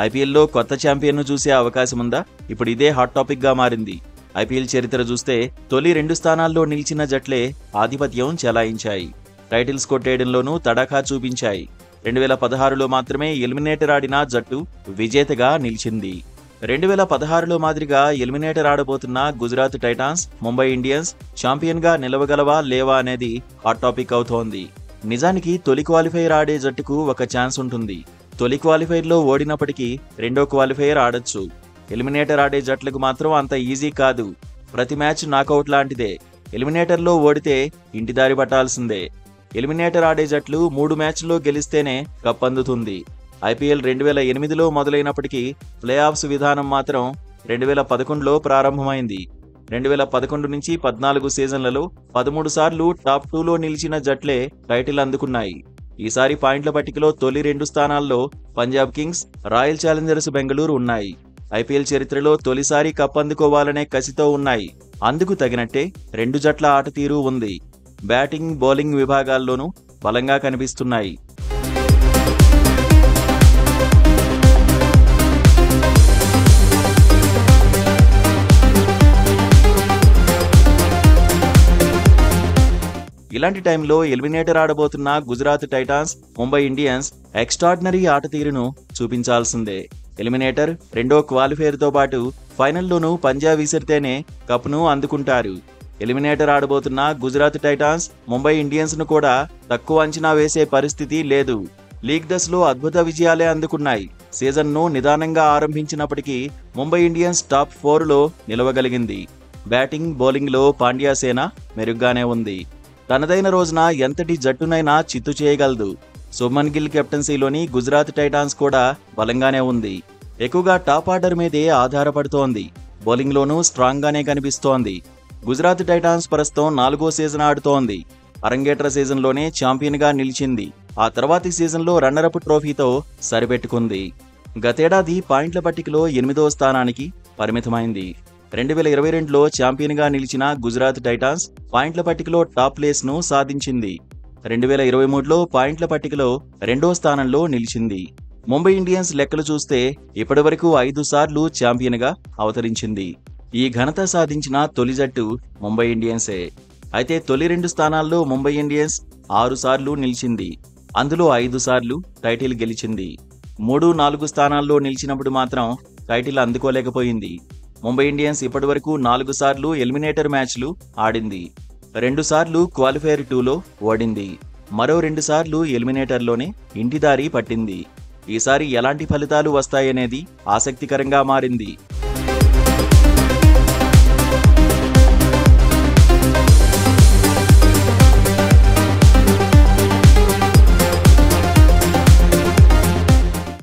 ఐపీఎల్లో కొత్త ఛాంపియన్ను చూసే అవకాశం ఉందా? ఇప్పుడు ఇదే హాట్ టాపిక్గా మారింది. ఐపీఎల్ చరిత్ర చూస్తే తొలి 2 స్థానాల్లో నిలిచిన జట్లే ఆధిపత్యం చెలాయించాయి. టైటిల్స్ కొట్టేయడంలోనూ తడాఖా చూపించాయి. 2016లో మాత్రమే ఎలిమినేటర్ ఆడిన జట్టు విజేతగా నిలిచింది. 2016లో మాదిరిగా ఎలిమినేటర్ ఆడబోతున్న గుజరాత్ టైటాన్స్, ముంబై ఇండియన్స్ ఛాంపియన్గా నిలవగలవా లేవా అనేది హాట్ టాపిక్ అవుతోంది. నిజానికి తొలి క్వాలిఫైర్ ఆడే జట్టుకు ఒక ఛాన్స్ ఉంటుంది. తొలి క్వాలిఫైర్లో ఓడినప్పటికీ రెండో క్వాలిఫైర్ ఆడొచ్చు. ఎలిమినేటర్ ఆడే జట్లకు మాత్రం అంత ఈజీ కాదు. ప్రతి మ్యాచ్ నాకౌట్ లాంటిదే. ఎలిమినేటర్లో ఓడితే ఇంటిదారి పట్టాల్సిందే. ఎలిమినేటర్ ఆడే జట్లు 3 మ్యాచ్ల్లో గెలిస్తేనే కప్ అందుతుంది. ఐపీఎల్ 2008లో మొదలైనప్పటికీ ప్లే ఆఫ్స్ విధానం మాత్రం 2011లో ప్రారంభమైంది. 2011 నుంచి 14 సీజన్లలో 13 సార్లు టాప్ 2లో నిలిచిన జట్లే టైటిల్ అందుకున్నాయి. ఈసారి పాయింట్ల పట్టికలో తొలి 2 స్థానాల్లో Punjab Kings, royal Challengers Bengaluru ఉన్నాయి. ఐపీఎల్ చరిత్రలో తొలిసారి కప్ అందుకోవాలనే కసితో ఉన్నాయి. అందుకు తగినట్టే 2 జట్ల ఆట తీరు ఉంది. బ్యాటింగ్, బౌలింగ్ విభాగాల్లోనూ బలంగా కనిపిస్తున్నాయి. ఇలాంటి టైంలో ఎలిమినేటర్ ఆడబోతున్న Gujarat Titans, Mumbai Indians extraordinary ఆట తీరును చూపించాల్సిందే. ఎలిమినేటర్, రెండో క్వాలిఫైర్తో పాటు ఫైనల్లోనూ పంజా విసిరితేనే కప్ను అందుకుంటారు. ఎలిమినేటర్ ఆడబోతున్న గుజరాత్ టైటాన్స్, ముంబై ఇండియన్స్ను కూడా తక్కువ అంచనా వేసే పరిస్థితి లేదు. లీగ్ దశలో అద్భుత విజయాలే అందుకున్నాయి. సీజన్ను నిదానంగా ఆరంభించినప్పటికీ ముంబై ఇండియన్స్ టాప్ 4లో నిలవగలిగింది. బ్యాటింగ్, బౌలింగ్లో పాండ్యా సేన మెరుగ్గానే ఉంది. తనదైన రోజున ఎంతటి జట్టునైనా చిత్తు చేయగలదు. శుభ్మన్ గిల్ కెప్టెన్సీలోని గుజరాత్ టైటాన్స్ కూడా బలంగానే ఉంది. ఎక్కువగా టాప్ ఆర్డర్ మీదే ఆధారపడుతోంది. బౌలింగ్లోనూ స్ట్రాంగ్గానే కనిపిస్తోంది. గుజరాత్ టైటాన్స్ ప్రస్తుతం 4వ సీజన్ ఆడుతోంది. అరంగేట్ర సీజన్లోనే ఛాంపియన్గా నిలిచింది. ఆ తర్వాతి సీజన్లో రన్నరప్ ట్రోఫీతో సరిపెట్టుకుంది. గతేడాది పాయింట్ల పట్టికలో 8వ స్థానానికి పరిమితమైంది. 2022లో ఛాంపియన్గా నిలిచిన గుజరాత్ టైటాన్స్ పాయింట్ల పట్టికలో టాప్ ప్లేస్ను సాధించింది. 2023లో పాయింట్ల పట్టికలో 2వ స్థానంలో నిలిచింది. ముంబై ఇండియన్స్ లెక్కలు చూస్తే ఇప్పటివరకు 5 సార్లు ఛాంపియన్గా అవతరించింది. ఈ ఘనత సాధించిన తొలి జట్టు ముంబై ఇండియన్సే. అయితే తొలి 2 స్థానాల్లో ముంబై ఇండియన్స్ 6 సార్లు నిలిచింది. అందులో 5 సార్లు టైటిల్ గెలిచింది. 3, 4 స్థానాల్లో నిలిచినప్పుడు మాత్రం టైటిల్ అందుకోలేకపోయింది. ముంబై ఇండియన్స్ ఇప్పటివరకు 4 సార్లు ఎలిమినేటర్ మ్యాచ్లు ఆడింది. 2 సార్లు క్వాలిఫైర్ 2లో ఓడింది. మరో 2 సార్లు ఎలిమినేటర్లోనే ఇంటిదారి పట్టింది. ఈసారి ఎలాంటి ఫలితాలు వస్తాయనేది ఆసక్తికరంగా మారింది.